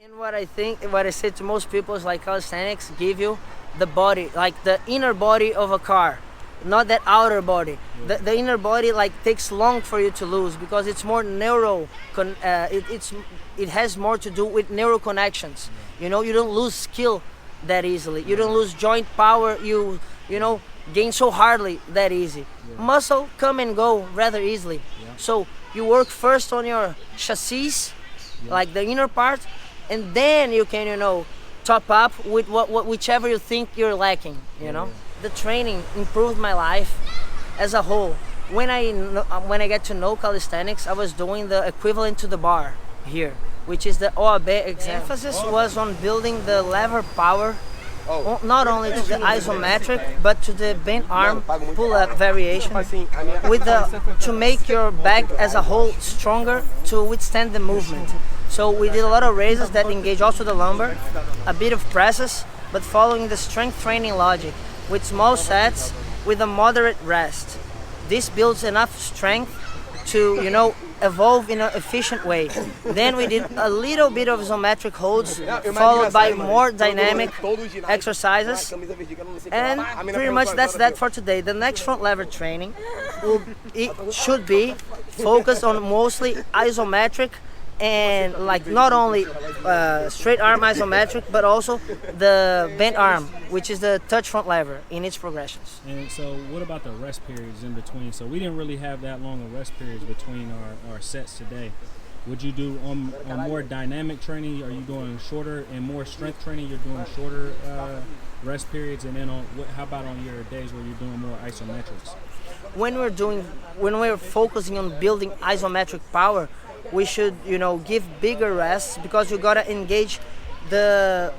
And what I say to most people is like calisthenics give you the body, like the inner body of a car, not that outer body. The inner body like takes long for you to lose because it's more it has more to do with neural connections. You know, you don't lose skill that easily. You don't lose joint power. You gain so hardly that easy. Muscle come and go rather easily. So you work first on your chassis, like the inner part, and then you can top up with whichever you think you're lacking. The training improved my life as a whole. When I get to know calisthenics, I was doing the equivalent to the bar here, which is the OAB exam. Emphasis was on building the lever power, not only to the isometric but to the bent arm pull-up variation, to make your back as a whole stronger to withstand the movement. So we did a lot of raises that engage also the lumbar, a bit of presses, but following the strength training logic with small sets with a moderate rest. This builds enough strength to evolve in an efficient way. Then we did a little bit of isometric holds followed by more dynamic exercises, and pretty much that's that for today. The next front lever training should be focused on mostly isometric and like not only straight arm isometric but also the bent arm, which is the touch front lever in its progressions. And so what about the rest periods in between? So we didn't really have that long of rest periods between our sets today. Would you do on more dynamic training? Are you doing shorter and more strength training? You're doing shorter rest periods, and then how about on your days where you're doing more isometrics? When we're focusing on building isometric power, we should give bigger rests because you gotta engage a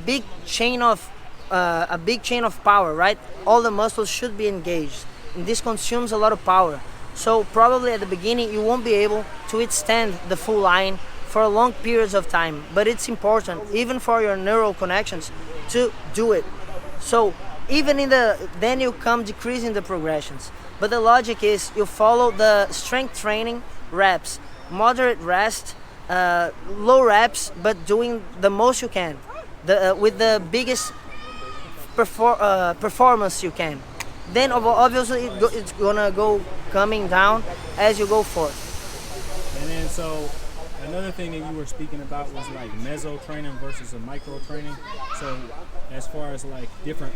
big chain of power, right? All the muscles should be engaged, and this consumes a lot of power. So probably at the beginning you won't be able to withstand the full line for long periods of time, but it's important even for your neural connections to do it. So even then you come decreasing the progressions, but the logic is you follow the strength training reps, moderate rest, low reps, but doing the most you can, with the biggest performance you can. Then obviously it's gonna go coming down as you go forth. And then so another thing that you were speaking about was like meso training versus a micro training. So as far as like different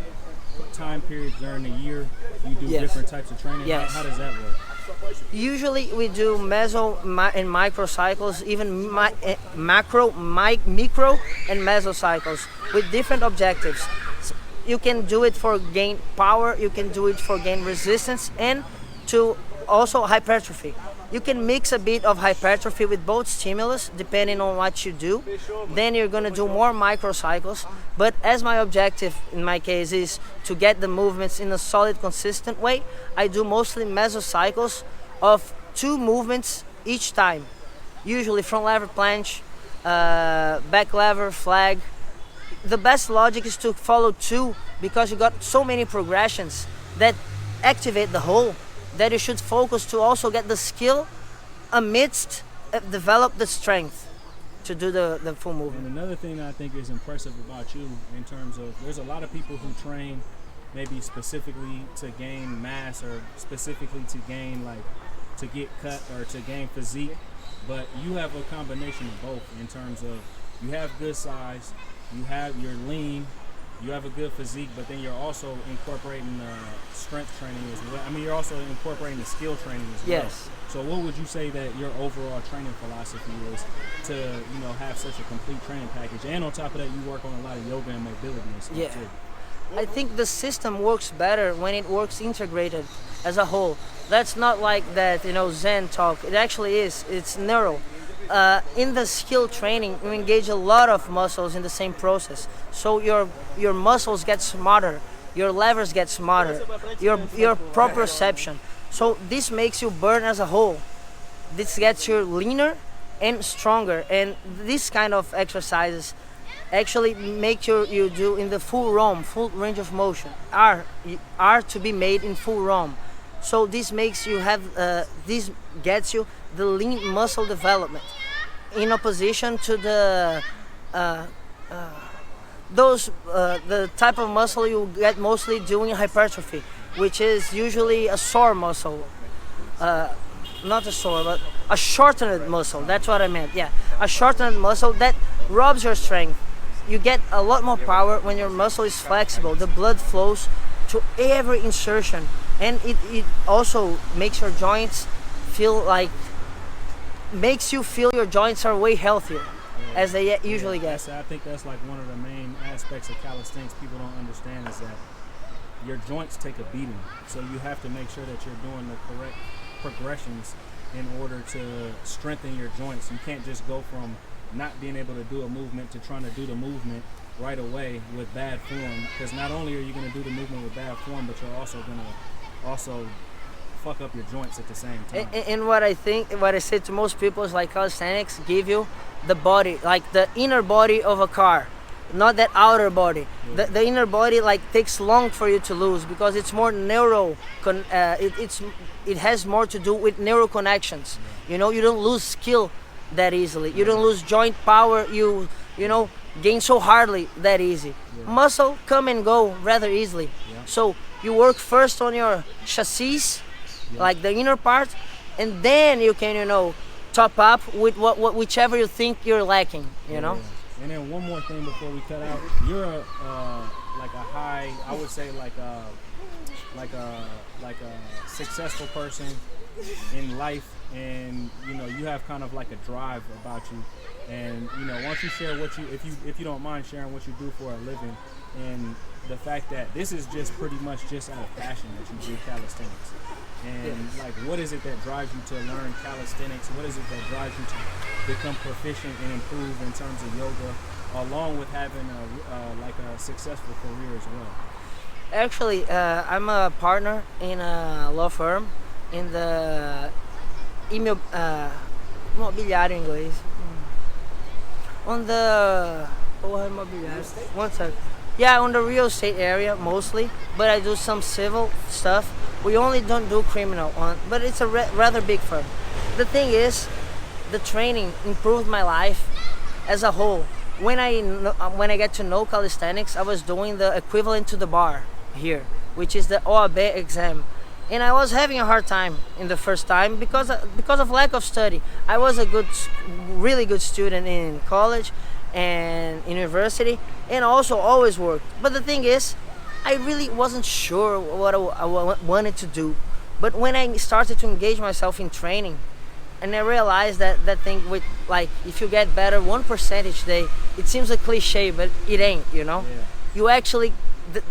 time periods during the year, you do different types of training. Yes. How does that work? Usually we do meso and micro cycles, even macro, micro and meso cycles with different objectives. You can do it for gain power, you can do it for gain resistance, and to also hypertrophy. You can mix a bit of hypertrophy with both stimulus depending on what you do. Then you're going to do more micro cycles, but as my objective in my case is to get the movements in a solid, consistent way, I do mostly mesocycles of 2 movements each time. Usually front lever planche, back lever, flag. The best logic is to follow 2 because you got so many progressions that activate the whole, that you should focus to also get the skill amidst develop the strength to do the full movement. And another thing that I think is impressive about you in terms of, there's a lot of people who train maybe specifically to gain mass or specifically to gain to get cut or to gain physique, but you have a combination of both in terms of you have good size, you're lean, you have a good physique, but then you're also incorporating strength training as well. I mean, you're also incorporating the skill training as well. Yes. So what would you say that your overall training philosophy is to, have such a complete training package? And on top of that, you work on a lot of yoga and mobility and stuff too. I think the system works better when it works integrated as a whole. That's not like that, Zen talk. It actually is. It's neural. In the skill training, you engage a lot of muscles in the same process. So your muscles get smarter, your levers get smarter, your proprioception. So this makes you burn as a whole. This gets you leaner and stronger. And this kind of exercises actually make you do in the full range of motion. Are to be made in full ROM. So this makes you have this gets you the lean muscle development in opposition to the those the type of muscle you get mostly doing hypertrophy, which is usually a sore muscle, not a sore, but a shortened muscle. That's what I meant. Yeah, a shortened muscle that robs your strength. You get a lot more power when your muscle is flexible. The blood flows to every insertion, and it also makes your joints feel like makes you feel your joints are way healthier as they usually get. I think that's like one of the main aspects of calisthenics people don't understand is that your joints take a beating. So you have to make sure that you're doing the correct progressions in order to strengthen your joints. You can't just go from not being able to do a movement to trying to do the movement right away with bad form, because not only are you going to do the movement with bad form, but you're also going to fuck up your joints at the same time. And what I say to most people is like calisthenics give you the body, like the inner body of a car, not that outer body. Yeah. The inner body like takes long for you to lose because it's more it has more to do with neural connections. Yeah. You know, you don't lose skill that easily. You don't lose joint power. You know, gain so hardly that easy. Yeah. Muscle come and go rather easily. Yeah. So you work first on your chassis, like the inner part, and then you can, top up with whichever you think you're lacking, you know. And then one more thing before we cut out, you're like a high, I would say like a successful person in life, and you have kind of like a drive about you, and why don't you share what you, if you don't mind sharing what you do for a living, and the fact that this is just pretty much just out of passion that you do calisthenics. And like, what is it that drives you to learn calisthenics? What is it that drives you to become proficient and improve in terms of yoga, along with having a successful career as well? Actually, I'm a partner in a law firm in the imobiliário em inglês. On the one sec. Yeah, on the real estate area mostly, but I do some civil stuff. We only don't do criminal but it's a rather big firm. The thing is, the training improved my life as a whole. When I get to know calisthenics, I was doing the equivalent to the bar here, which is the OAB exam. And I was having a hard time in the first time because of lack of study. I was a really good student in college and university, and also always worked. But the thing is, I really wasn't sure what I wanted to do. But when I started to engage myself in training, and I realized that thing with, like, if you get better 1% each day, it seems a cliche, but it ain't, Yeah. You actually,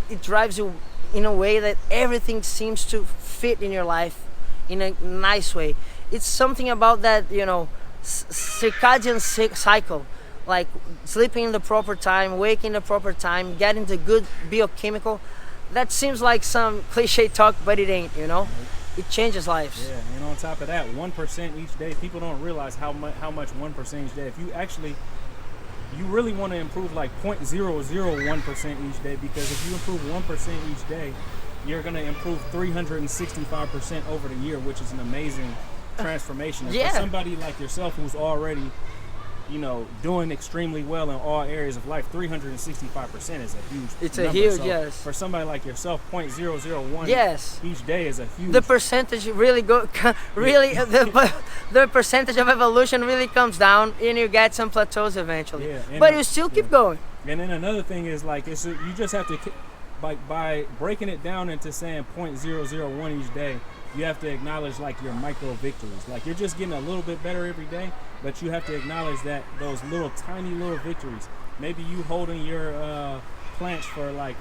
it drives you in a way that everything seems to fit in your life in a nice way. It's something about that, circadian cycle. Like sleeping in the proper time, waking in the proper time, getting the good biochemical. That seems like some cliche talk, but it ain't, It changes lives. Yeah, and on top of that, 1% each day, people don't realize how much 1% each day. If you really want to improve like 0.001% each day, because if you improve 1% each day, you're going to improve 365% over the year, which is an amazing transformation. Yeah. For somebody like yourself who's already doing extremely well in all areas of life, 365% is a huge It's number. a huge, so yes. For somebody like yourself, 0.001 yes. each day is a huge. The percentage really the percentage of evolution really comes down, and you get some plateaus eventually. Yeah, but you still keep going. And then another thing is like you just have to, by breaking it down into saying 0.001 each day, you have to acknowledge like your micro victories. Like you're just getting a little bit better every day, but you have to acknowledge that those tiny little victories. Maybe you holding your planche for like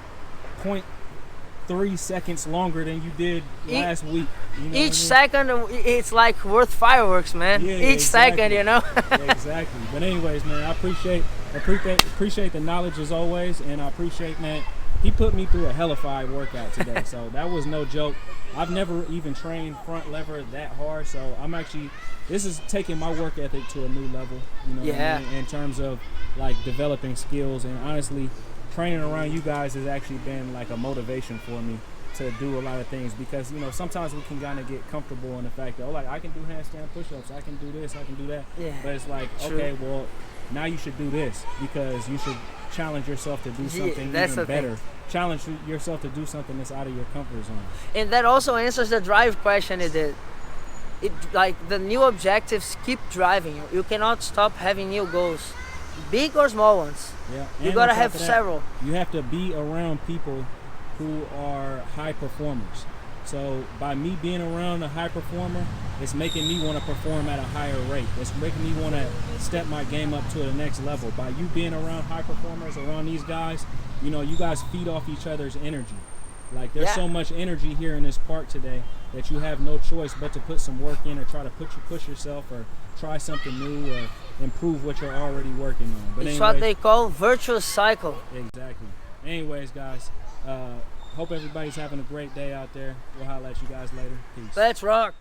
0.3 seconds longer than you did last week. Each second, it's like worth fireworks, man. Yeah, each second, Yeah, exactly. But anyways, man, I appreciate the knowledge as always, and I appreciate, man. He put me through a hellified workout today, so that was no joke. I've never even trained front lever that hard, so this is taking my work ethic to a new level, what I mean, in terms of like developing skills. And honestly, training around you guys has actually been like a motivation for me to do a lot of things, because sometimes we can kind of get comfortable in the fact that I can do handstand push-ups, I can do this, I can do that. Yeah. But it's like, True. okay, well, now you should do this because you should challenge yourself to do something that's even the thing. better. Challenge yourself to do something that's out of your comfort zone. And that also answers the drive question. It like the new objectives keep driving you. You cannot stop having new goals, big or small ones. Yeah, You and gotta on top have of that, several. You have to be around people who are high performers. So by me being around a high performer, it's making me want to perform at a higher rate. It's making me want to step my game up to the next level. By you being around high performers, around these guys, you know, you guys feed off each other's energy. Like there's so much energy here in this park today that you have no choice but to put some work in or try to push yourself or try something new or improve what you're already working on. But It's what they call virtuous cycle. Exactly. Anyways, guys, hope everybody's having a great day out there. We'll holler at you guys later. Peace. Let's rock.